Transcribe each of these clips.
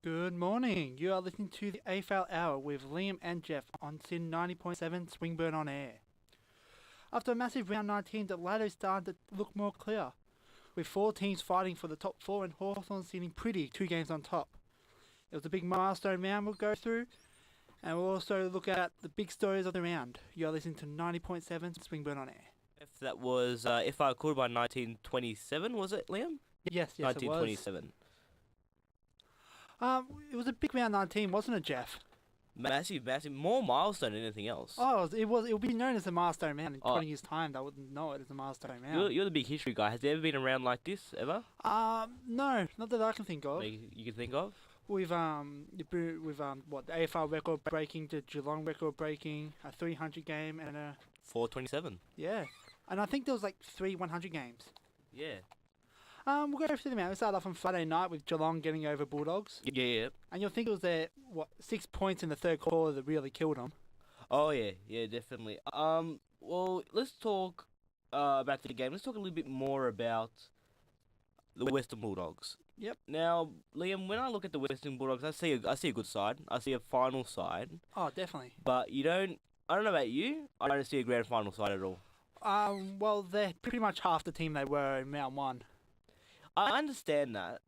Good morning. You are listening to the AFL Hour with Liam and Jeff on SYN 90.7 Swingburn on air. After a massive round 19, the ladder is starting to look more clear, with 4 teams fighting for the top 4 and Hawthorn sitting pretty 2 games on top. It was a big milestone round we'll go through, and we'll also look at the big stories of the round. You are listening to 90.7 Swingburn on air. If that was, if I could, by 1927, was it, Liam? Yes, it was. 1927. It was a big round 19, wasn't it, Jeff? Massive, more milestone than anything else. Oh, it will be known as a milestone round in 20 years' time. They wouldn't know it as a milestone round. You're the big history guy. Has there ever been a round like this, ever? No, not that I can think of. You can think of? With the AFL record breaking, the Geelong record breaking, a 300 game and a 427. Yeah, and I think there was like 3 100 games. Yeah. We'll go through them out. We started off on Friday night with Geelong getting over Bulldogs. Yeah. And you'll think it was their 6 points in the third quarter that really killed them. Oh yeah, definitely. Well, let's talk about the game. Let's talk a little bit more about the Western Bulldogs. Yep. Now, Liam, when I look at the Western Bulldogs, I see a good side. I see a final side. Oh, definitely. But I don't know about you. I don't see a grand final side at all. Well, they're pretty much half the team they were in round 1. I understand that,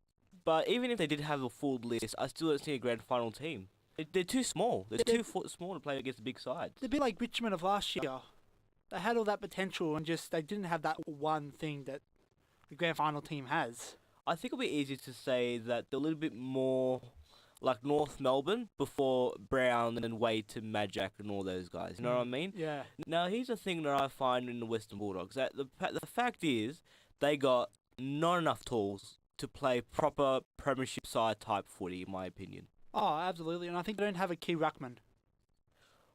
but even if they did have a full list, I still don't see a grand final team. They're too small. They're too small to play against the big sides. They're a bit like Richmond of last year. They had all that potential and just they didn't have that one thing that the grand final team has. I think it'll be easier to say that they're a little bit more like North Melbourne before Brown and Wade to Majak and all those guys. You know what I mean? Yeah. Now, here's the thing that I find in the Western Bulldogs. That the fact is, they got not enough tools to play proper premiership side type footy, in my opinion. Oh, absolutely. And I think they don't have a key ruckman.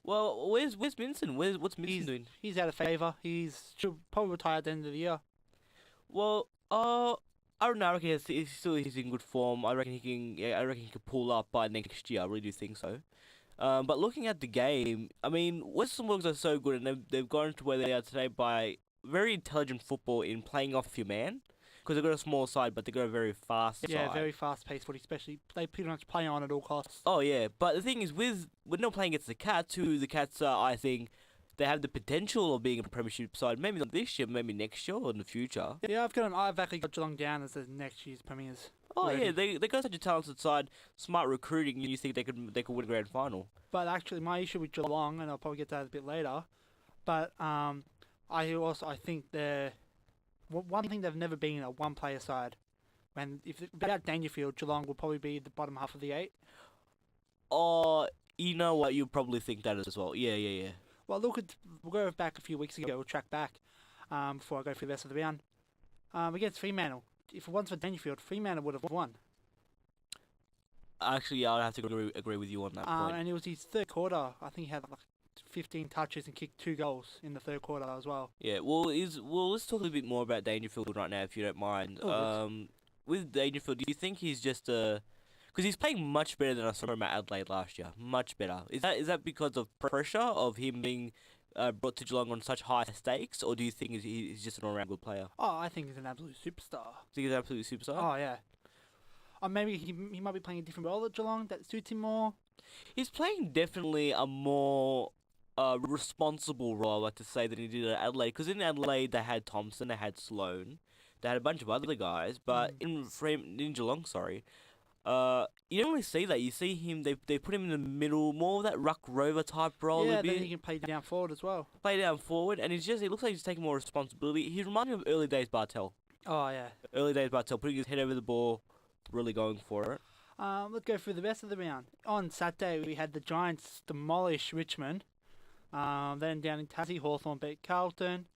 Where's Minson? What's Minson doing? He's out of favour. Should probably retire at the end of the year. Well, I don't know. I reckon he's in good form. I reckon he can pull up by next year. I really do think so. But looking at the game, I mean, Western Bulldogs are so good, and they've gotten to where they are today by very intelligent football in playing off your man. Because they've got a small side, but they've got a very fast side. Yeah, very fast-paced footy, especially. They pretty much play on at all costs. Oh, yeah. But the thing is, when they're playing against the Cats, the Cats are, I think, they have the potential of being a premiership side. Maybe not this year, maybe next year or in the future. Yeah, I've actually got Geelong down as the next year's premiers. Oh, yeah. They got such a talented side, smart recruiting, and you think they could win a grand final. But actually, my issue with Geelong, and I'll probably get to that a bit later, but I think they're... One thing they've never been a one-player side. Without Dangerfield, Geelong will probably be the bottom half of the 8. Oh, you know what? You probably think that as well. Yeah. Well, we'll go back a few weeks ago. We'll track back before I go through the rest of the round. Against Fremantle, if it wasn't for Dangerfield, Fremantle would have won. Actually, I'd have to agree with you on that point. And it was his third quarter. I think he had 15 touches and kicked 2 goals in the third quarter as well. Yeah, well, let's talk a little bit more about Dangerfield right now, if you don't mind. With Dangerfield, do you think he's just because he's playing much better than I saw him at Adelaide last year, much better. Is that because of pressure of him being brought to Geelong on such high stakes, or do you think he's just an all-round good player? Oh, I think he's an absolute superstar. Think he's an absolute superstar? Oh yeah. Or maybe he might be playing a different role at Geelong that suits him more. He's playing definitely a more responsible role, I like to say, than he did at Adelaide. Because in Adelaide, they had Thompson, they had Sloan, they had a bunch of other guys. But in Geelong, you don't really see that. You see him, they put him in the middle, more of that ruck rover type role. Yeah, then he can play down forward as well. Play down forward, and he looks like he's taking more responsibility. He reminds me of early days Bartel. Oh, yeah. Early days Bartel, putting his head over the ball, really going for it. Let's go through the rest of the round. On Saturday, we had the Giants demolish Richmond. Then down in Tassie, Hawthorn beat Carlton.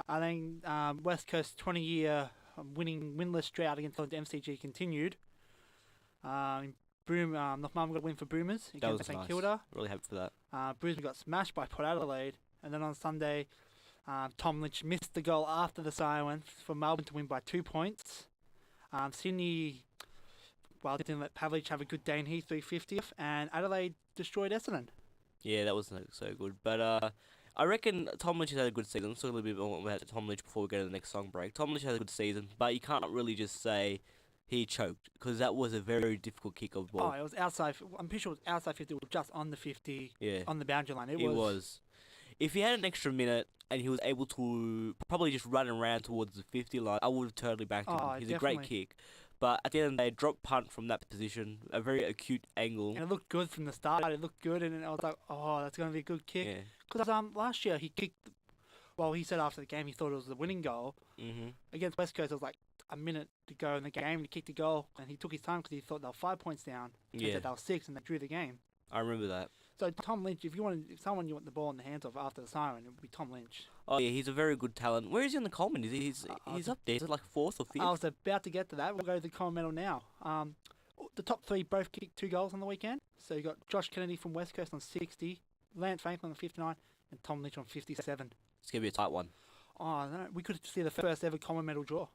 Then West Coast 20-year winless drought against the MCG continued. North Melbourne got a win for Boomers against St Kilda. Really happy for that. Brisbane got smashed by Port Adelaide. And then on Sunday, Tom Lynch missed the goal after the siren for Melbourne to win by 2 points. Sydney, didn't let Pavlich have a good day in his 350th. And Adelaide destroyed Essendon. Yeah, that wasn't so good. But I reckon Tom Lynch has had a good season. Let's talk a little bit more about Tom Lynch before we go to the next song break. Tom Lynch has a good season, but you can't really just say he choked because that was a very difficult kick of Oh, ball. it was outside. I'm pretty sure it was outside 50. It was just on the 50, Yeah, on the boundary line. It it was. was. If he had an extra minute and he was able to probably just run around towards the 50 line, I would have totally backed him. Oh, He's a great definitely. kick. But at the end of the day, drop punt from that position, a very acute angle. And it looked good from the start. It looked good, and I was like, oh, that's going to be a good kick. Yeah. Because last year he kicked. Well, he said after the game he thought it was the winning goal Mhm. against West Coast. It was like a minute to go in the game, and he kicked the goal, and he took his time because he thought they were 5 points down. And Yeah. said they were 6, and they drew the game. I remember that. So Tom Lynch, if someone you want the ball in the hands of after the siren, it would be Tom Lynch. Oh yeah, he's a very good talent. Where is he on the Coleman? He's up there. Is it like 4th or 5th? I was about to get to that. We'll go to the Coleman Medal now. The top 3 both kicked 2 goals on the weekend. So you got Josh Kennedy from West Coast on 60, Lance Franklin on 59, and Tom Lynch on 57. It's gonna be a tight one. Oh, no, we could see the first ever Coleman Medal draw.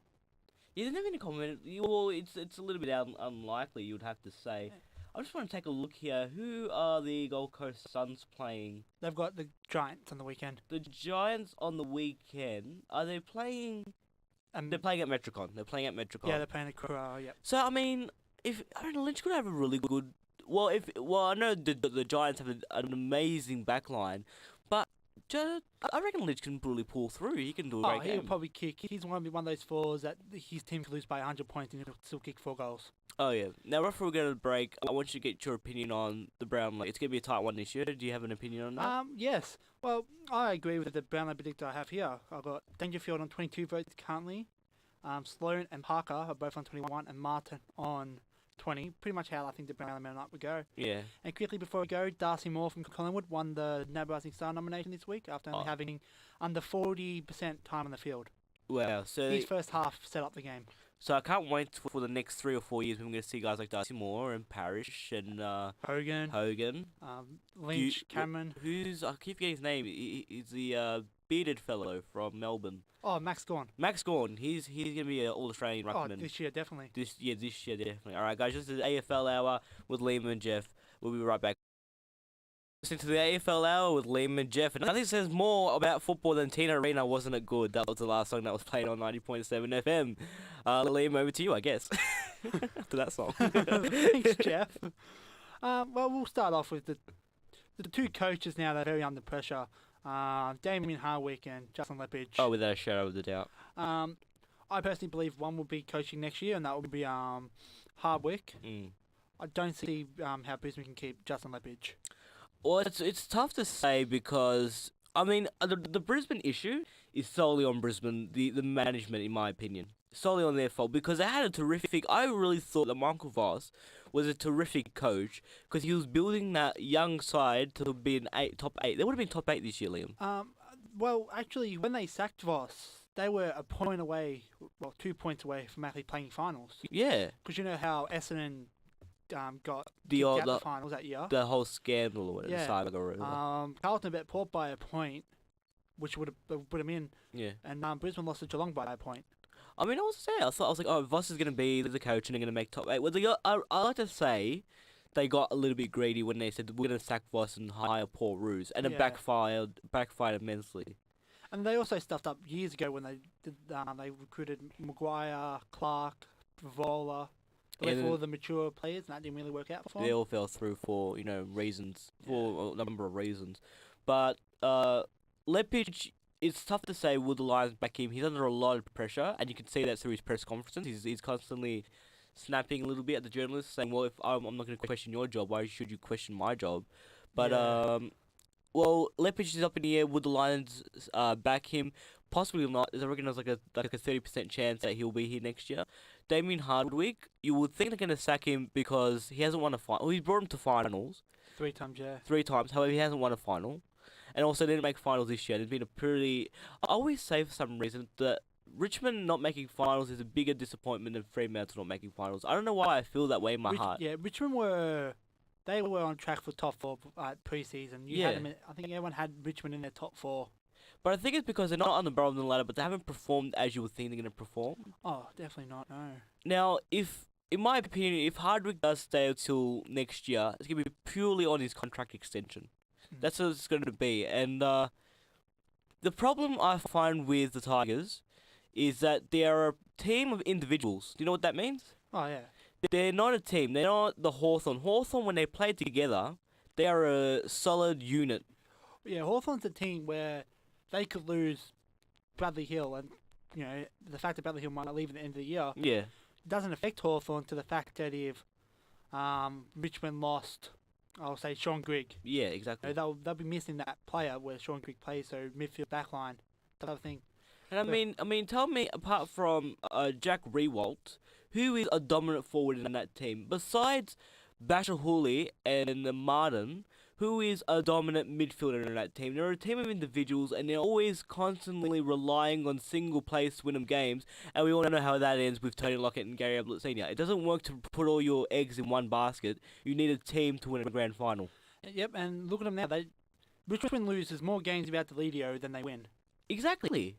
Yeah, there's never been a Coleman. Well, it's a little bit unlikely, you'd have to say. I just want to take a look here. Who are the Gold Coast Suns playing? They've got the Giants on the weekend. The Giants on the weekend. Are they playing? And They're playing at Metricon. They're playing at Metricon. yeah, they're playing the Crow. Yep. So I mean, if I don't know, Lynch could have a really good. Well, I know the Giants have an amazing backline, but I reckon Lynch can really pull through. He can do a Oh, great he'll game. probably kick. He's going to be one of those fours that his team could lose by 100 points and he'll still kick 4 goals. Oh yeah. Now, before we go to the break, I want you to get your opinion on the Brownlow. It's gonna be a tight one this year. Do you have an opinion on that? Yes. Well, I agree with the Brownlow predictor I have here. I've got Dangerfield on 22 votes currently. Sloan and Parker are both on 21, and Martin on 20. Pretty much how I think the Brownlow Medal night would go. Yeah. And quickly before we go, Darcy Moore from Collingwood won the NAB Rising Star nomination this week after only Oh. having under 40% time on the field. Wow. So His first half set up the game. I can't wait for the next 3 or 4 years when we're gonna see guys like Darcy Moore and Parrish and Hogan, Hogan. Lynch, You- Cameron. Who's I keep forgetting his name. He's the bearded fellow from Melbourne. Oh, Max Gorn. Max Gawn. He's gonna be an All Australian Oh, ruckman. this year, definitely. This year definitely. All right, guys. This is AFL Hour with Liam and Jeff. We'll be right back. Listen to the AFL Hour with Liam and Jeff. And nothing says more about football than Tina Arena, Wasn't It Good? That was the last song that was played on 90.7 FM. Liam, over to you, I guess. After that song. Thanks, Jeff. Well, we'll start off with the 2 coaches now that are very under pressure. Damien Hardwick and Justin Lepage. Oh, without a shadow of a doubt. I personally believe one will be coaching next year, and that will be Hardwick. Mm. I don't see how Brisbane can keep Justin Lepage. Well, it's tough to say because I mean the Brisbane issue is solely on Brisbane, the management, in my opinion, solely on their fault because they had a terrific. I really thought that Michael Voss was a terrific coach because he was building that young side to be an top 8. They would have been top 8 this year, Liam. Well, actually, when they sacked Voss, they were a point away, 2 points away from actually playing finals. Yeah, Because you know how Essendon got the kicked old out the finals that year. the whole scandal or whatever. Yeah. Saga or whatever. Carlton bet Port by a point, which would have put them in, Yeah. and Brisbane lost to Geelong by a point. I mean, I was like, oh, Voss is gonna be the coach and they're gonna make top 8. Well, I like to say they got a little bit greedy when they said we're gonna sack Voss and hire Paul Roos, and it Yeah. backfired immensely. And they also stuffed up years ago when they did. They recruited Maguire, Clark, Vola. They went And for all then- the mature players, and that didn't really work out for They them. all fell through for reasons, for a number of reasons. But Lepage, it's tough to say will the Lions back him. He's under a lot of pressure, and you can see that through his press conferences. He's constantly snapping a little bit at the journalists, saying, "Well, if I'm not going to question your job, why should you question my job?" But Yeah. well, Lepage is up in the air. Would the Lions back him? Possibly not. I reckon there's like a 30% chance that he'll be here next year. Damien Hardwick, you would think they're going to sack him because he hasn't won a final. Well, he's brought him to finals 3 times, yeah. 3 times. However, he hasn't won a final, and also didn't make finals this year. There's been a pretty. I always say for some reason that Richmond not making finals is a bigger disappointment than Fremantle not making finals. I don't know why I feel that way in my heart. Yeah, Richmond were on track for top 4 pre-season. You Yeah. had them I think everyone had Richmond in their top 4. But I think it's because they're not on the bottom of the ladder, but they haven't performed as you would think they're going to perform. Oh, definitely not. No. Now, in my opinion, if Hardwick does stay until next year, it's going to be purely on his contract extension. Mm. That's what it's going to be. And the problem I find with the Tigers is that they are a team of individuals. Do you know what that means? Oh, yeah. They're not a team. They're not the Hawthorn. Hawthorn, when they play together, they are a solid unit. Yeah, Hawthorn's a team where they could lose Bradley Hill, and, the fact that Bradley Hill might not leave at the end of the year Yeah. doesn't affect Hawthorn to the fact that if Richmond lost, I'll say Sean Grigg. Yeah, exactly. They'll be missing that player where Sean Grigg plays, so midfield backline, that other thing. And I mean, tell me, apart from Jack Rewalt, who is a dominant forward in that team besides Basher Hooley and Martin? Who is a dominant midfielder in that team? They're a team of individuals, and they're always constantly relying on single plays to win them games. And we all know how that ends with Tony Lockett and Gary Ablett Senior. It doesn't work to put all your eggs in one basket. You need a team to win a grand final. Yep, and look at them now. Richmond loses more games without Deledio than they win. Exactly.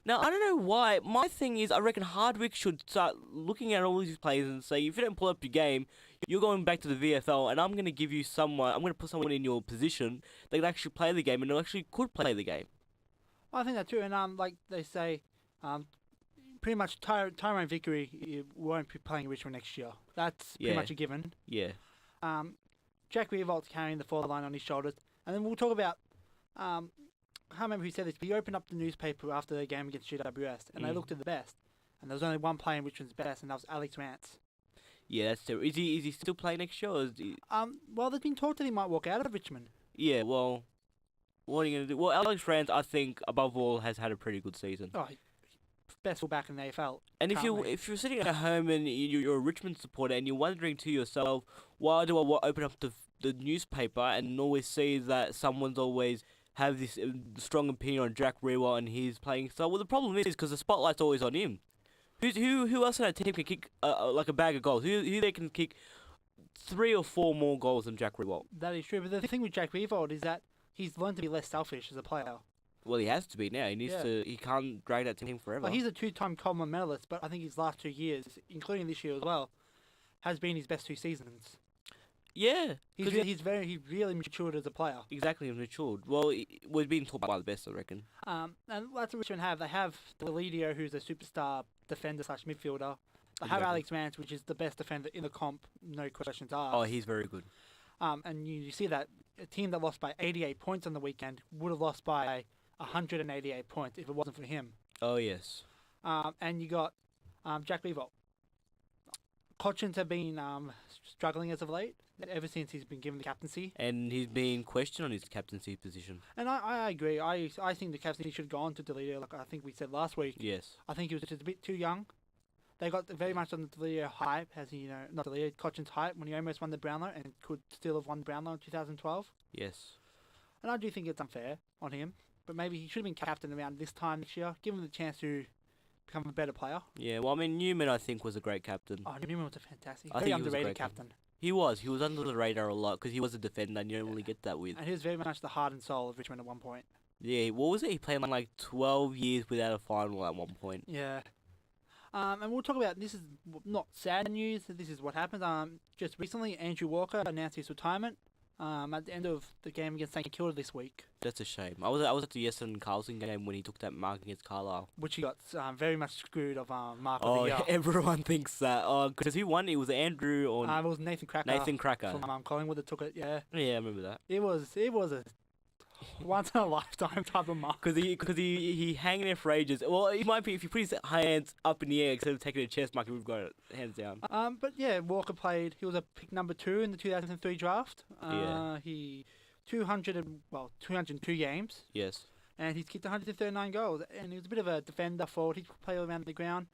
Now, I don't know why. My thing is, I reckon Hardwick should start looking at all these players and say, if you don't pull up your game, you're going back to the VFL, and I'm going to give you someone, I'm going to put someone in your position that can actually play the game, and who actually could play the game. I think that too, and like they say, pretty much Tyrone Vickery won't be playing Richmond next year. That's pretty much a given. Yeah. Jack Revolt's carrying the forward line on his shoulders, and then we'll talk about. I can't remember who said this, but he opened up the newspaper after the game against GWS, and they looked at the best, and there was only one player in Richmond's best, and that was Alex Rance. Yeah, that's true. Is he still playing next year? Or is he... Well, there's been talk that he might walk out of Richmond. Yeah, well, what are you going to do? Well, Alex Rance, I think, above all, has had a pretty good season. Oh, best fullback in the AFL. And if you're sitting at home and you're a Richmond supporter and you're wondering to yourself, why do I open up the newspaper and always see that someone's always have this strong opinion on Jack Rewalt and his playing style? Well, the problem is because the spotlight's always on him. Who else in that team can kick like a bag of goals? Who they can kick 3 or 4 more goals than Jack Rewalt? That is true, but the thing with Jack Rewalt is that he's learned to be less selfish as a player. Well, he has to be now. He needs to. He can't drag that team forever. Well, he's a 2-time Coleman medalist, but I think his last 2 years, including this year as well, has been his best 2 seasons. Yeah, he's really matured as a player. Exactly, matured. Well, we're being taught by the best, I reckon. And that's what Richmond have. They have Deledio, who's a superstar defender / midfielder. They have Alex Rance, which is the best defender in the comp, no questions asked. Oh, he's very good. And you see that a team that lost by 88 points on the weekend would have lost by 188 points if it wasn't for him. Oh, yes. And you got Jack Rewalt. Cotchins have been struggling as of late, ever since he's been given the captaincy. And he's been questioned on his captaincy position. And I agree. I think the captaincy should go on to Deledio, like I think we said last week. Yes. I think he was just a bit too young. They got very much on the Deledio hype, not Deledio, Cotchin's hype, when he almost won the Brownlow and could still have won the Brownlow in 2012. Yes. And I do think it's unfair on him, but maybe he should have been captain around this time next year, give him the chance to become a better player. Yeah, well, I mean, Newman, I think, was a great captain. Oh, Newman was a fantastic, very underrated captain. He was under the radar a lot because he was a defender and you don't really get that with. And he was very much the heart and soul of Richmond at one point. Yeah, what was it? He played like 12 years without a final at one point. Yeah. And we'll talk about, this is not sad news, this is what happened. Just recently, Andrew Walker announced his retirement at the end of the game against St Kilda this week. That's a shame. I was at the Essendon Carlson game when he took that mark against Carlisle. Which he got very much screwed of mark of the year. Everyone thinks that. Because who won? It was Andrew or... it was Nathan Cracker. Nathan Cracker. From Collingwood that took it, yeah. Yeah, I remember that. It was a once in a lifetime type of mark. Because he hang there for ages. Well, it might be if you put his hands up in the air instead of taking a chest mark, we've got it hands down. But yeah, Walker played. He was a pick number 2 in the 2003 draft. He 202 games. Yes. And he's kicked 139 goals. And he was a bit of a defender forward. He played all around the ground.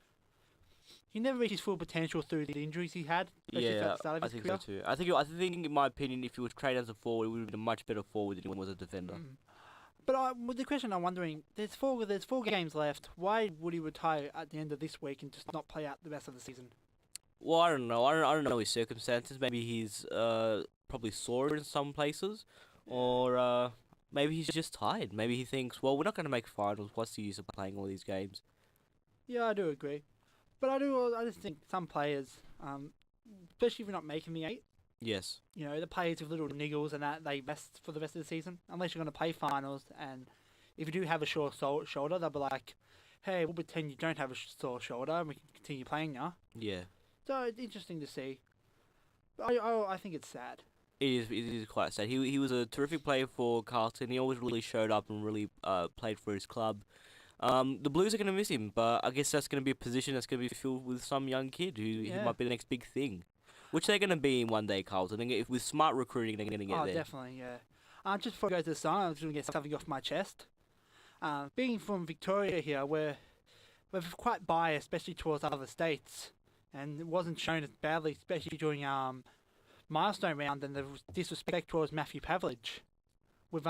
He never reached his full potential through the injuries he had. Yeah, I think so too. I think, in my opinion, if he was traded as a forward, he would have been a much better forward than he was a defender. But with the question I'm wondering, there's four games left. Why would he retire at the end of this week and just not play out the rest of the season? Well, I don't know. I don't know his circumstances. Maybe he's probably sore in some places, or maybe he's just tired. Maybe he thinks, well, we're not going to make finals. What's the use of playing all these games? Yeah, I do agree. But I just think some players, especially if you're not making the 8. Yes. The players with little niggles and that, they rest for the rest of the season. Unless you're going to play finals, and if you do have a sore shoulder, they'll be like, hey, we'll pretend you don't have a sore shoulder and we can continue playing now. Yeah. So it's interesting to see. I think it's sad. It is quite sad. He was a terrific player for Carlton. He always really showed up and really played for his club. The Blues are going to miss him, but I guess that's going to be a position that's going to be filled with some young kid who might be the next big thing, which they're going to be in one day, Carlton. If with smart recruiting, they're going to get there. Definitely, yeah. Just before I go to the song, I'm just going to get something off my chest. Being from Victoria here, we're quite biased, especially towards other states, and it wasn't shown as badly, especially during milestone round and the disrespect towards Matthew Pavlich. With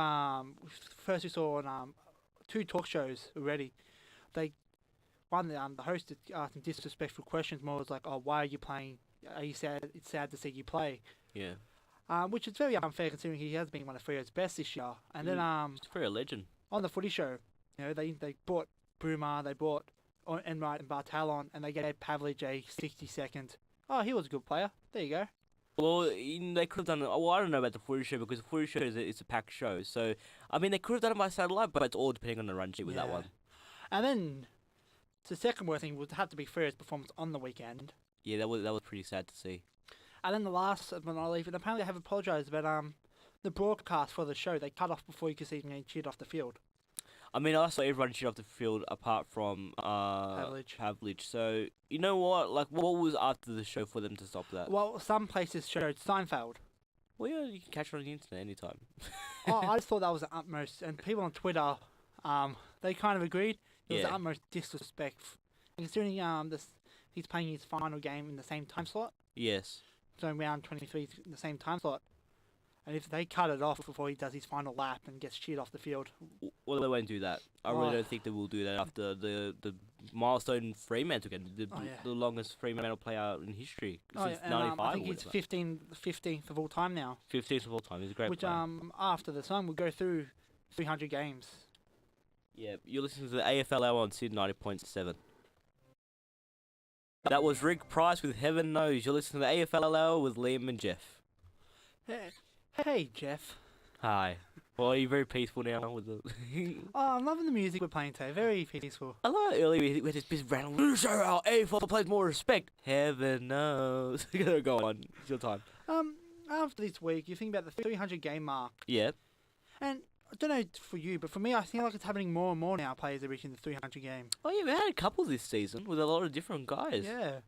first we saw on 2 talk shows already. The host asked him disrespectful questions. More was like, "Oh, why are you playing? Are you sad? It's sad to see you play." Yeah. Which is very unfair considering he has been one of Freo's best this year. And then he's a Freo legend. On the footy show, they brought Bruma, they brought Enright and Bartel on, and they gave Pavlich a 60-second. Oh, he was a good player. There you go. Well, they could have done it. Well, I don't know about the footy show because the footy show is a packed show. So, I mean, they could have done it by satellite, but it's all depending on the run sheet with that one. And then the second worst thing would have to be Freo's performance on the weekend. Yeah, that was pretty sad to see. And then the last but not least, and apparently they have apologised about the broadcast for the show. They cut off before you could see him getting cheered off the field. I mean, I saw everyone cheer off the field apart from Pavlich. So, you know what? Like, what was after the show for them to stop that? Well, some places showed Seinfeld. Well, yeah, you can catch it on the internet anytime. I just thought that was the utmost, and people on Twitter, they kind of agreed. It was the utmost disrespect. Considering he's playing his final game in the same time slot. Yes. So round 23 in the same time slot. And if they cut it off before he does his final lap and gets cheered off the field... Well, they won't do that. I really don't think they will do that after the milestone Fremantle game. The longest Fremantle player in history since 95. I think it's 15th of all time now. 15th of all time. He's a great player. After the song, we'll go through 300 games. Yeah, you're listening to the AFL Hour on Sid 90.7. That was Rick Price with Heaven Knows. You're listening to the AFL Hour with Liam and Jeff. Hey, Jeff. Hi. Well, are you very peaceful now with the... I'm loving the music we're playing today. Very peaceful. I love it earlier we had this big rattle. Show our AFL players more respect. Heaven knows. Go on. It's your time. After this week, you think about the 300 game mark. Yeah. And I don't know for you, but for me, I feel like it's happening more and more now. Players are reaching the 300 game. Oh yeah, we had a couple this season with a lot of different guys. Yeah.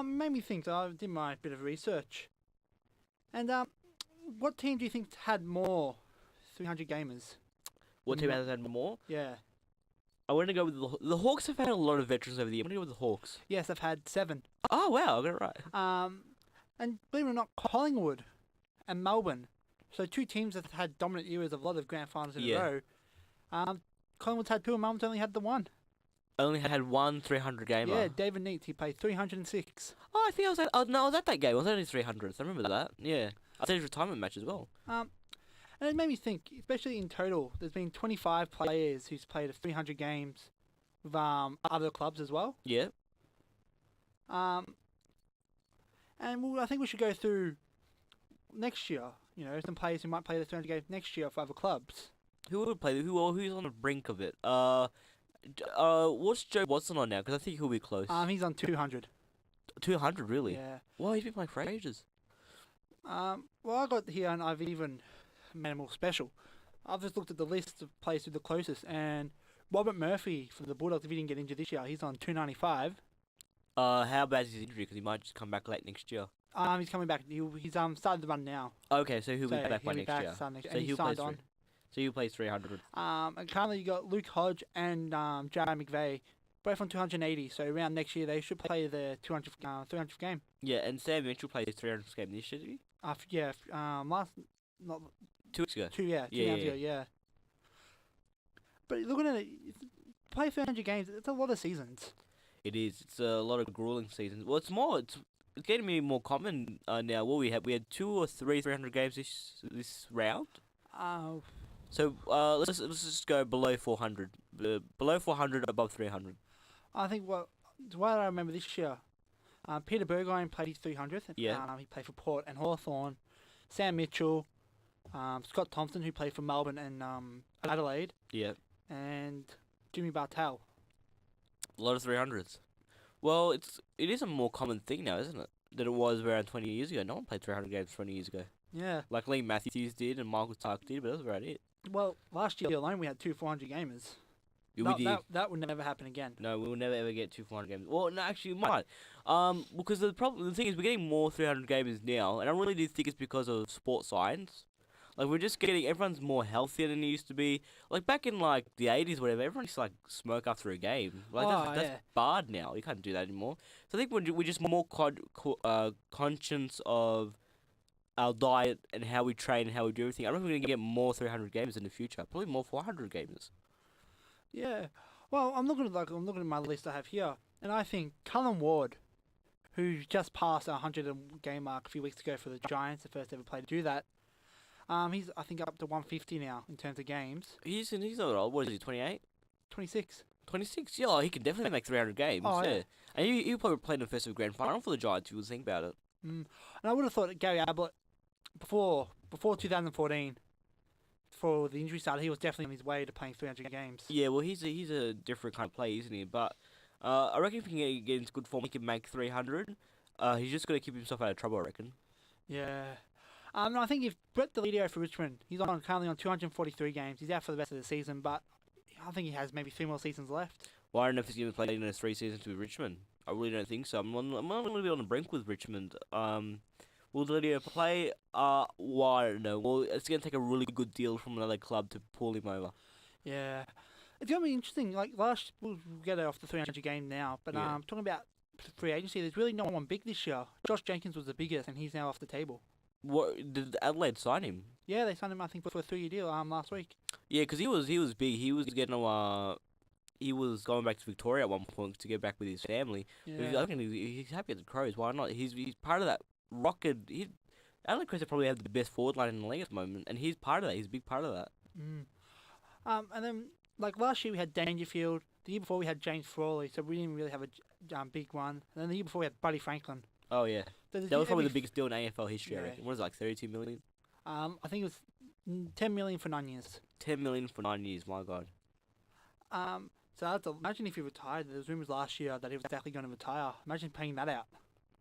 Made me think. I did my bit of research. And what team do you think had more 300 gamers? What team has had more? Yeah. I want to go with the Hawks. Have had a lot of veterans over the year. I'm going to go with the Hawks. Yes, they've had 7. Oh wow, I got it right. And believe it or not, Collingwood and Melbourne. So 2 teams that have had dominant eras of a lot of grand finals in a row. Collingwood's had 2 and Melbourne's only had the 1. Only had 1 300 gamer. Yeah, David Neitz, he played 306. Oh, I think I was at. Oh no, I was at that game. I was only 300th. I remember that. Yeah, I think his retirement match as well. And it made me think, especially in total, there's been 25 players who's played 300 games with other clubs as well. Yeah. And I think we should go through next year. Some players who might play the 300 games next year for other clubs. Who would play? Who's on the brink of it? What's Joe Watson on now? Because I think he'll be close. He's on 200. 200, really? Yeah. Well, he's been playing for ages. Well, I got here and I've even made it more special. I've just looked at the list of players who are the closest, and Robert Murphy from the Bulldogs, if he didn't get injured this year, he's on 295. How bad is his injury? Because he might just come back late next year. He's coming back. He's started to run now. Okay, so he'll be back by next year. So he'll play on. So he'll play 300. And currently you got Luke Hodge and J.R. McVeigh, both on 280. So around next year they should play the 300th game. Yeah, and Sam Mitchell played his 300th game this year, did he? Last 2 weeks ago. 2 rounds ago, yeah. But looking at it, play 300 games. It's a lot of seasons. It is. It's a lot of grueling seasons. Well, it's getting to be more common now. What we had 2 or 3 300 games this round. So let's just go below 400. Below 400, above 300. I think the way I remember this year, Peter Burgoyne played his 300th. Yeah. He played for Port and Hawthorn. Sam Mitchell, Scott Thompson, who played for Melbourne and Adelaide. Yeah. And Jimmy Bartel. A lot of 300s. Well, it is a more common thing now, isn't it? Than it was around 20 years ago. No one played 300 games 20 years ago. Yeah. Like Lee Matthews did and Michael Stark did, but that was about it. Well, last year alone we had two 400 gamers. Yeah, we did. That would never happen again. No, we will never ever get 400 games. Well, no, actually, we might. Because the thing is, we're getting more 300 gamers now, and I really do think it's because of sports science. Like, we're just getting, everyone's more healthier than it used to be. Like, back in, like, the 80s, whatever, everyone used to, like, smoke after a game. Like, that's barred now. You can't do that anymore. So I think we're just more conscious of our diet and how we train and how we do everything. I don't think we're going to get more 300 gamers in the future. Probably more 400 gamers. Yeah. Well, I'm looking at my list I have here, and I think Cullen Ward, who just passed a 100 game mark a few weeks ago for the Giants, the first ever player to do that. He's I think up to 150 now in terms of games. He's not old. What is he? 28? 26. 26? Yeah, he can definitely make 300 games. Oh, yeah. And he'll probably play in the first ever grand final for the Giants. If you would think about it. And I would have thought that Gary Ablett before 2014. For the injury started, he was definitely on his way to playing 300 games. Yeah, well, he's a different kind of player, isn't he? But I reckon if he can get into good form, he can make 300. He's just got to keep himself out of trouble, I reckon. Yeah. I think if Brett Delidio for Richmond, he's currently on 243 games. He's out for the rest of the season, but I think he has maybe 3 more seasons left. Well, I don't know if he's going to play in those 3 seasons with Richmond. I really don't think so. I'm a little bit on the brink with Richmond. Will Delidio play? Well, I don't know. Well, it's going to take a really good deal from another club to pull him over. Yeah. It's going to be interesting. Like, we'll get off the 300 game now, but talking about free agency, there's really no one big this year. Josh Jenkins was the biggest, and he's now off the table. What did Adelaide sign him? Yeah, they signed him, I think, for a 3-year deal last week. Yeah, because he was big. He was getting he was going back to Victoria at one point to get back with his family. Yeah. I think he's happy at the Crows. Why not? He's part of that rocket. Adelaide Crows probably have the best forward line in the league at the moment, and he's part of that. He's a big part of that. And then, like, last year we had Dangerfield. The year before we had James Frawley, so we didn't really have a big one. And then the year before we had Buddy Franklin. Oh, yeah. That was probably the biggest deal in AFL history, I reckon. What is it, like 32 million? I think it was 10 million for 9 years. 10 million for 9 years, my God. So imagine if he retired. There was rumours last year that he was exactly going to retire. Imagine paying that out.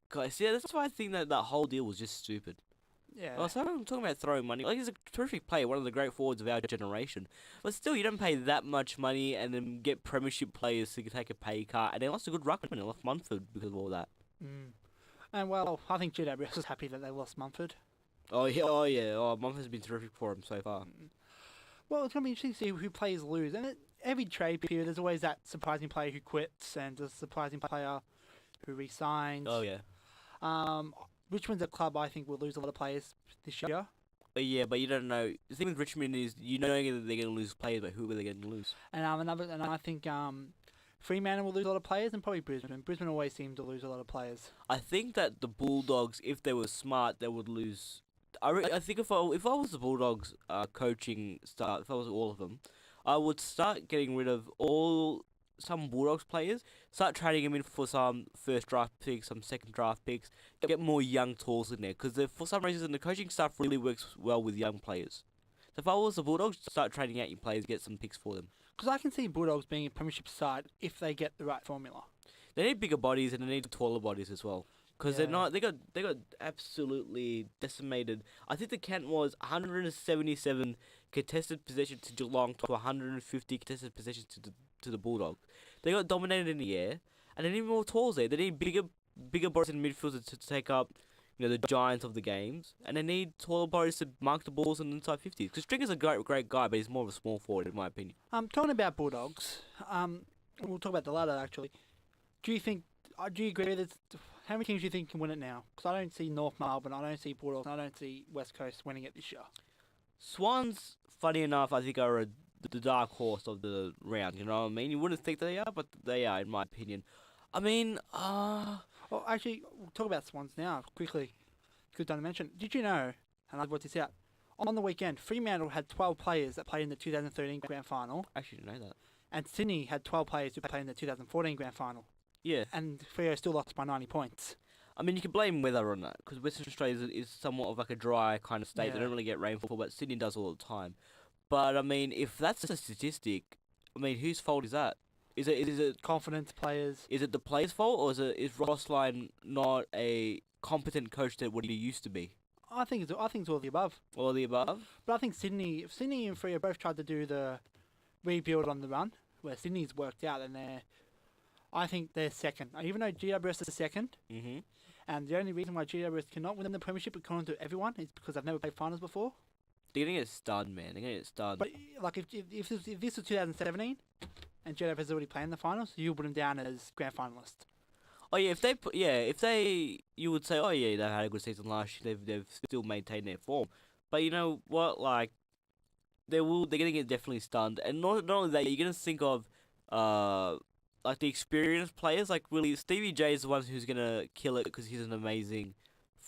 Guys, yeah, that's why I think that whole deal was just stupid. Yeah. Oh, so I'm talking about throwing money. Like, he's a terrific player, one of the great forwards of our generation. But still, you don't pay that much money and then get premiership players to take a pay cut. And they lost a good ruckman. They lost Munford because of all that. And, well, I think GWS is happy that they lost Mumford. Oh, yeah. Mumford's been terrific for him so far. Well, it's going to be interesting to see who players lose. And every trade period, there's always that surprising player who quits and a surprising player who resigns. Oh, yeah. Richmond's a club I think will lose a lot of players this year. Yeah, but you don't know. The thing with Richmond is you know they're going to lose players, but who are they going to lose? And I think Fremantle will lose a lot of players, and probably Brisbane. Brisbane always seem to lose a lot of players. I think that the Bulldogs, if they were smart, they would lose. I think if I was the Bulldogs coaching staff, if I was all of them, I would start getting rid of some Bulldogs players, start trading them in for some first draft picks, some second draft picks, get more young tools in there, because for some reason the coaching staff really works well with young players. So if I was the Bulldogs, start trading out your players, get some picks for them. Because I can see Bulldogs being a premiership side if they get the right formula. They need bigger bodies and they need taller bodies as well. Because they got absolutely decimated. I think the count was 177 contested possessions to Geelong to 150 contested possessions to the Bulldogs. They got dominated in the air, and they need more tools there. They need bigger bodies in midfield to take up, the giants of the games, and they need taller bodies to mark the balls in the inside 50s. Because Stringer's a great guy, but he's more of a small forward in my opinion. Talking about Bulldogs, we'll talk about the ladder actually. Do you agree that how many teams do you think can win it now? Because I don't see North Melbourne, I don't see Bulldogs, I don't see West Coast winning it this year. Swans, funny enough, I think are the dark horse of the round. You know what I mean? You wouldn't think they are, but they are, in my opinion. I mean, Well, actually, we'll talk about Swans now, quickly. Good time to mention. Did you know, and I brought this out, on the weekend, Fremantle had 12 players that played in the 2013 Grand Final. I actually didn't know that. And Sydney had 12 players who played in the 2014 Grand Final. Yeah. And Freo still lost by 90 points. I mean, you can blame weather on that, because Western Australia is somewhat of like a dry kind of state. Yeah. They don't really get rainfall, but Sydney does all the time. But, I mean, if that's a statistic, I mean, whose fault is that? Is it Confidence players. is it the players' fault, or is Ross Lyon not a competent coach that what he used to be? I think it's all the above. All of the above. But I think Sydney and Freo both tried to do the rebuild on the run, where Sydney's worked out, and I think they're second. Even though GWS is second, Mm-hmm. and the only reason why GWS cannot win the premiership according to everyone is because they've never played finals before. They're gonna get stunned, man. They're gonna get stunned. But like if this was 2017, and GWS has already played in the finals, you put them down as grand finalist. Oh yeah, you would say, oh yeah, they had a good season last year. They've still maintained their form. But you know what? Like they're gonna get definitely stunned, and not only that, you're gonna think of like the experienced players. Like really, Stevie J is the one who's gonna kill it because he's an amazing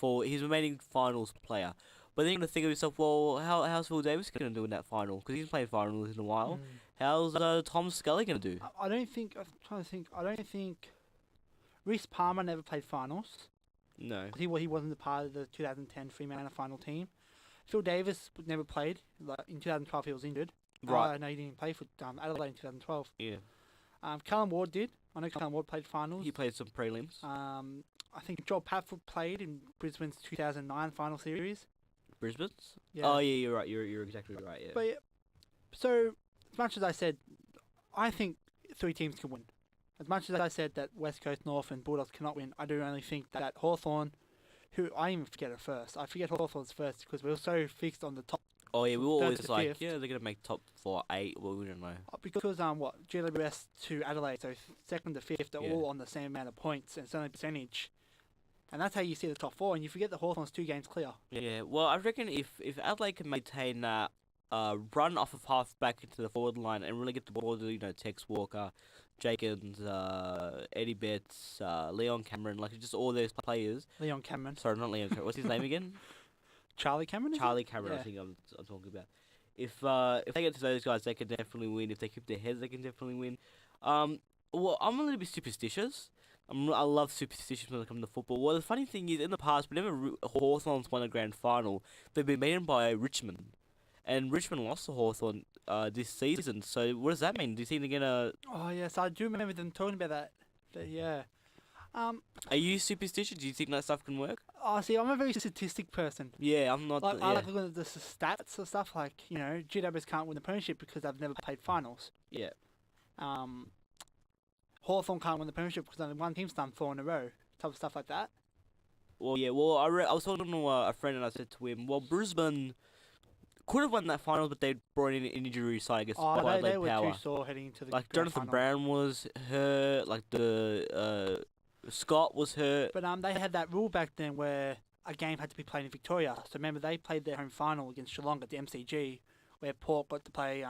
he's an amazing finals player. But then you're gonna think of yourself, well, how's Phil Davis gonna do in that final? Because he's played finals in a while. How's Tom Scully gonna do? I don't think. I'm trying to think. I don't think. Reece Palmer never played finals. No. He wasn't a part of the 2010 Fremantle final team. Phil Davis never played. Like, in 2012 he was injured. Right. No, he didn't play for Adelaide in 2012. Yeah. Callum Ward did. I know Callum Ward played finals. He played some prelims. I think Joel Patford played in Brisbane's 2009 final series. Brisbane's? Yeah. Oh yeah, you're right. You're exactly right. Yeah. But yeah, so as much as I said, I think 3 teams can win. As much as I said that West Coast, North and Bulldogs cannot win, I do only think that Hawthorn, who I even forget it first. I forget Hawthorn's first because we were so fixed on the top. Oh yeah, we were third always to like, fifth. yeah, they're gonna make top 4, 8. Well, we don't know. Because GWS to Adelaide, so second to fifth, are Yeah. all on the same amount of points and it's only percentage. And that's how you see the top 4, and you forget that Hawthorn's 2 games clear. Yeah. Well, I reckon if Adelaide can maintain that run off of half back into the forward line and really get the ball to Tex Walker, Jenkins, Eddie Betts, Leon Cameron, like just all those players. Leon Cameron. Sorry, not Leon Cameron. What's his name again? Charlie Cameron? Is Charlie it? Cameron, Yeah. I think I'm talking about. If they get to those guys, they can definitely win. If they keep their heads, they can definitely win. Well, I'm a little bit superstitious. I love superstitions when it comes to football. Well, the funny thing is, in the past, whenever Hawthorn's won a grand final, they've been beaten by Richmond. And Richmond lost to Hawthorn this season. So what does that mean? Do you think they're gonna? Oh yes, I do remember them talking about that. Yeah. Are you superstitious? Do you think that stuff can work? Oh, see, I'm a very statistic person. Yeah, I'm not. Like, Yeah. I like looking at the stats and stuff. Like, GWS can't win the premiership because they've never played finals. Yeah. Hawthorn can't win the premiership because only one team's done 4 in a row. Type of stuff like that. Well, yeah. Well, I was talking to a friend and I said to him, well, Brisbane could have won that final, but they brought in an injury side against Oh, Adelaide they were Power. too sore heading into the Like grand Jonathan final. Brown was hurt. Like the Scott was hurt. But they had that rule back then where a game had to be played in Victoria. So remember, they played their home final against Geelong at the MCG, where Port got to play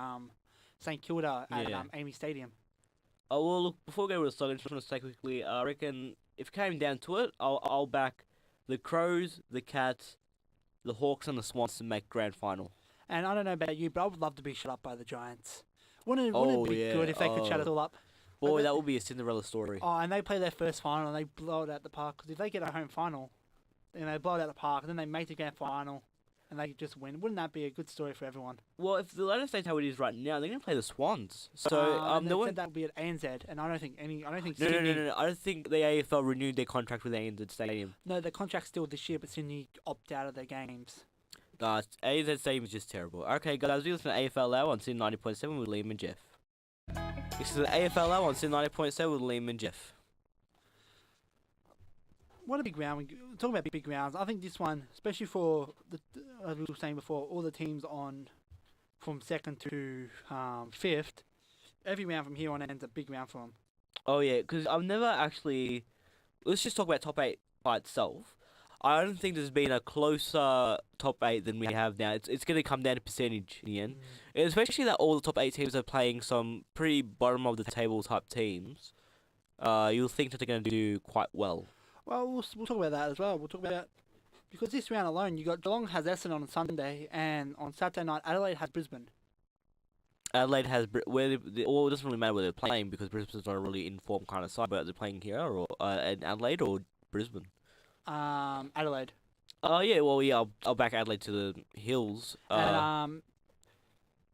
St Kilda at Yeah. Amy Stadium. Oh well, look. Before we go to the side, I just want to say quickly. I reckon if it came down to it, I'll back the Crows, the Cats, the Hawks, and the Swans to make grand final. And I don't know about you, but I would love to be shut up by the Giants. Wouldn't Oh, it be yeah, good if they could shut us all up? Boy, But that would be a Cinderella story. Oh, and they play their first final and they blow it out the park. Because if they get a home final, and they blow it out the park, and then they make the grand final, and they just win, wouldn't that be a good story for everyone? Well, if the latest stays how it is right now, they're gonna play the Swans. So and they they won't. said that would be at ANZ, and I don't think No, Sydney. I don't think the AFL renewed their contract with ANZ Stadium. No, the contract's still this year, but Sydney opt out of their games. ANZ Stadium is just terrible. Okay, guys, we listen to AFL Hour on Sin 90.7 with Liam and Jeff. This is the AFL Hour on Sin 90.7 with Liam and Jeff. What a big round. We're talking about big rounds. I think this one, especially for, as we were saying before, all the teams on from second to fifth, every round from here on ends a big round for them. Oh yeah, because I've never actually. Let's just talk about top 8 by itself. I don't think there's been a closer top 8 than we have now. It's going to come down to percentage in the end. And especially that all the top 8 teams are playing some pretty bottom of the table type teams. You'll think that they're going to do quite well. Well, we'll talk about that as well. We'll talk about because this round alone, you got Geelong has Essendon on Sunday, and on Saturday night Adelaide has Brisbane. Adelaide has well, it doesn't really matter where they're playing because Brisbane's not a really informed kind of side. But they're playing here or in Adelaide or Brisbane. Adelaide. Oh yeah, well yeah, I'll back Adelaide to the hills. And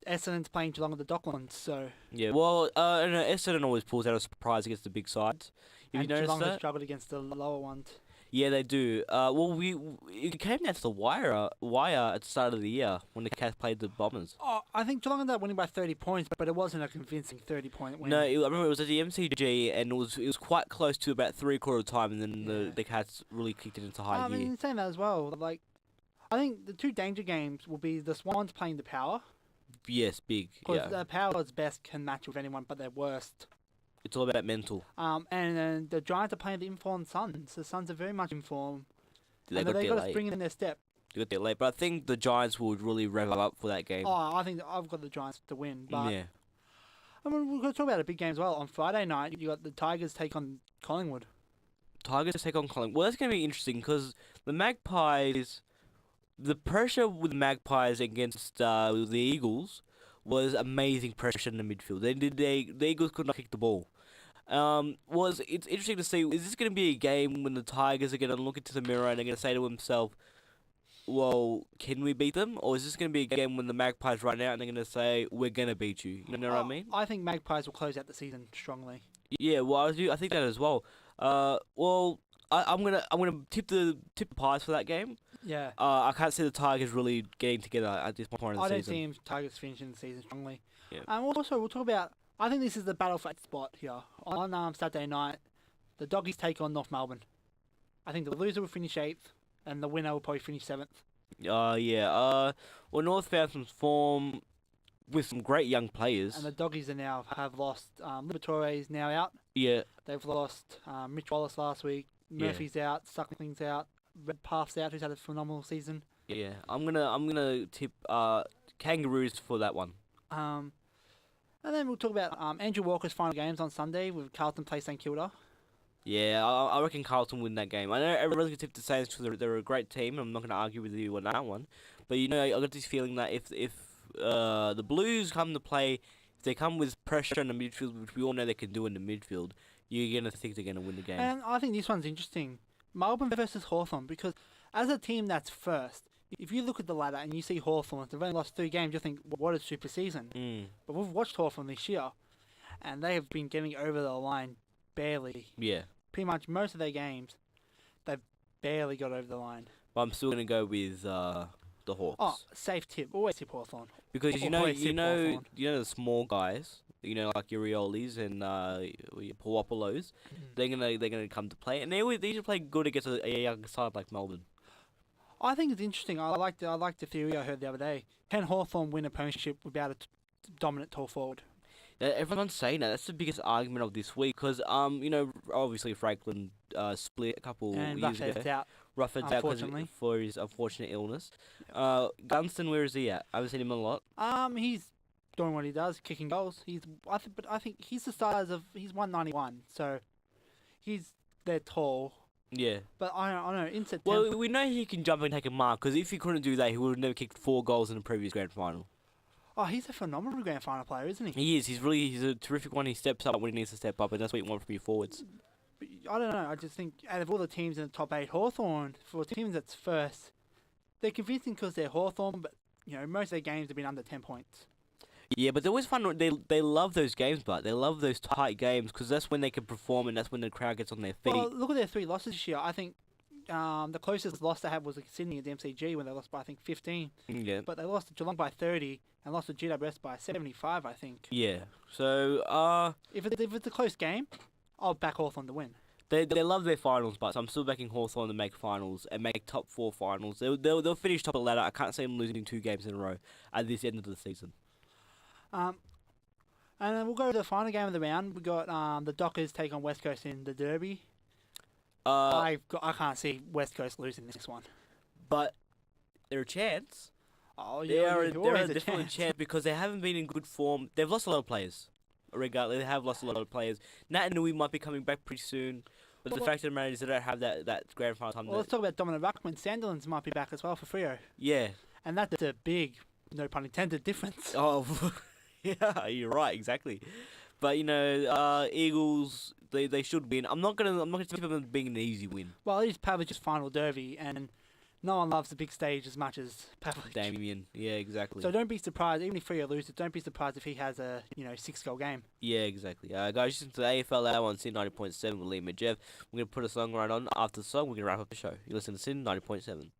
Essendon's playing Geelong at the Docklands, so Yeah, well, no, Essendon always pulls out a surprise against the big sides. Have you and noticed Geelong has that? struggled against the lower ones. Yeah, they do. Well, it came down to the wire at the start of the year when the Cats played the Bombers. Oh, I think Geelong ended up winning by 30 points, but it wasn't a convincing 30-point win. No, I remember it was at the MCG, and it was quite close to about 3/4 time, and then the Cats really kicked it into high gear. in saying that as well, like, I think the two danger games will be the Swans playing the Power, Yes, big. because Yeah, the Power's best can match with anyone but their worst. it's all about mental. And then the Giants are playing the informed Suns. The Suns are very much in form, They and got they've there got to late. spring in their step. They got there late, but I think the Giants would really rev up for that game. Oh, I think I've got the Giants to win, but Yeah. I mean, we're going to talk about a big game as well. On Friday night, you got the Tigers take on Collingwood. Tigers take on Collingwood. Well, that's going to be interesting because the Magpies, the pressure with the Magpies against the Eagles was amazing pressure in the midfield. The Eagles could not kick the ball. It's interesting to see, is this going to be a game when the Tigers are going to look into the mirror and they're going to say to themselves, well, can we beat them? Or is this going to be a game when the Magpies run out and they're going to say, we're going to beat you? You know what I mean? I think Magpies will close out the season strongly. Yeah, well, I think that as well. I'm gonna tip the Pies for that game. Yeah. I can't see the Tigers really getting together at this point in the I don't season. see Tigers finishing the season strongly. Yeah. And also, we'll talk about, I think this is the battle for 8th spot here. On Saturday night, the Doggies take on North Melbourne. I think the loser will finish 8th, and the winner will probably finish 7th. Yeah. Well, North found some form with some great young players. And the Doggies have lost, Liberatore is now out. Yeah. They've lost Mitch Wallace last week. Yeah. Murphy's out. Suckling's out. Redpath's out, who's had a phenomenal season. Yeah. I'm gonna tip Kangaroos for that one. And then we'll talk about Andrew Walker's final games on Sunday with Carlton play St Kilda. Yeah, I reckon Carlton win that game. I know everyone's gonna tip the Saints because they're a great team. I'm not gonna argue with you on that one, but I got this feeling that if the Blues come to play, if they come with pressure in the midfield, which we all know they can do in the midfield, you're gonna think they're gonna win the game. And I think this one's interesting. Melbourne versus Hawthorn, because as a team that's first, if you look at the ladder and you see Hawthorn, if they've only lost 3 games, you think, what a super season. But we've watched Hawthorn this year, and they have been getting over the line barely. Yeah. Pretty much most of their games, they've barely got over the line. But I'm still gonna go with the Hawks. Oh, safe tip. Always tip Hawthorn. Because always tip Hawthorn. the small guys, like your Riolis and your Pawopolos, they're gonna come to play, and they usually play good against a young side like Melbourne. I think it's interesting. I like the theory I heard the other day. Can Hawthorn win a premiership without a dominant tall forward? Everyone's saying that. That's the biggest argument of this week because obviously Franklin split a couple And years Ruffhead's ago. out. Ruffhead's out unfortunately. for his unfortunate illness. Gunston, where is he at? I haven't seen him a lot. He's doing what he does, kicking goals. I think he's the size of, he's 191, so they're tall. Yeah. But I don't know. In September, Well, we know he can jump and take a mark because if he couldn't do that, he would have never kicked 4 goals in the previous grand final. he's a phenomenal grand final player, isn't he? He is. He's a terrific one. He steps up when he needs to step up, and that's what you want from your forwards. But I don't know. I just think out of all the teams in the top 8, Hawthorn, for a team that's first, they're convincing because they're Hawthorn, but most of their games have been under 10 points. Yeah, but they're always fun. They love those games, but they love those tight games because that's when they can perform and that's when the crowd gets on their feet. Well, look at their 3 losses this year. I think the closest loss they had was Sydney at the MCG when they lost by, I think, 15. Yeah. But they lost to Geelong by 30 and lost to GWS by 75, I think. Yeah. So, If it's a close game, I'll back Hawthorn to win. they love their finals, but I'm still backing Hawthorn to make finals and make top 4 finals. They'll finish top of the ladder. I can't see them losing 2 games in a row at this end of the season. And then we'll go to the final game of the round. We got the Dockers take on West Coast in the Derby. I can't see West Coast losing this one. But they're a chance. Oh, They're always a definitely a chance. chance because they haven't been in good form. They've lost a lot of players. Regardless, they have lost a lot of players. Nat and Nui might be coming back pretty soon. But the fact of the matter is they don't have that grand final time. Well, let's talk about Dominic Ruckman. Sandilands might be back as well for Freo. Yeah. And that's a big, no pun intended, difference. Oh, yeah, you're right, exactly. But Eagles, they should win. I'm not gonna tip them as being an easy win. Well, it is Pavlich's final derby, and No one loves the big stage as much as Pavlich. Damien. Yeah, exactly. So don't be surprised, even if Freo loses, don't be surprised if he has a 6-goal game. Yeah, exactly. Guys, listen to the AFL Hour on Sin 90.7 with Liam and Jeff. We're going to put a song right on. After the song, we're going to wrap up the show. You listen to Sin 90.7.